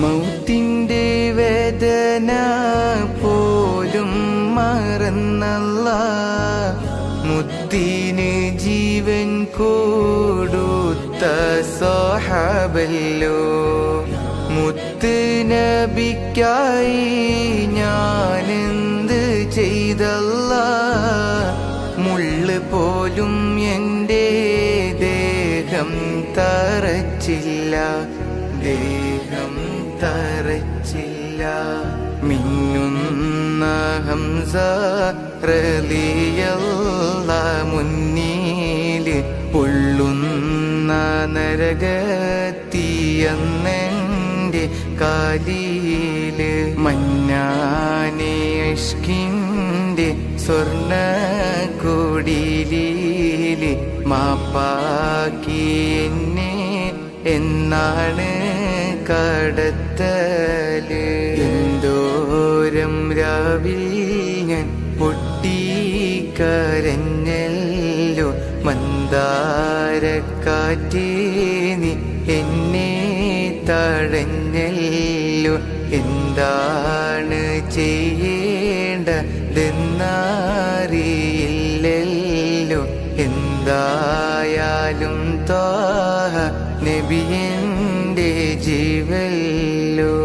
മൗത്തിൻ്റെ വേദന പോലും മറന്നല്ലാഹ് മുത്തിന് ജീവൻ കൊടുത്ത സ്വഹാബല്ലോ. മുത്ത് നബിക്കായി ഞാനെന്ത് ചെയ്തല്ലാഹ് മുള്ള് പോലും എൻ്റെ ദേഹം തറച്ചില്ല, ദേഹം തറച്ചില്ല. മിന്നുന്ന ഹംസ റളിയല്ലാഹു മുന്നില് പൊള്ളുന്ന നരകത്തിയെന്നെൻ്റെ കാലില്. മന്നാനെ ഇഷ്കിൻ്റെ സ്വർണ്ണ കുടിലില് മാപ്പാക്കി എന്നെ എന്നാണ് കടത്തല്. എന്തോരം രാവിൽ ഞാൻ പൊട്ടിക്കരഞ്ഞല്ലോ, മന്ദാരക്കാറ്റേ നീ എന്നെ തഴഞ്ഞല്ലോ. എന്താണ് ചെയ്യേണ്ടതെന്നറിയില്ലല്ലോ, എന്തായാലും ത്വാഹ നബിയൻ്റെ ജീവല്ലോ.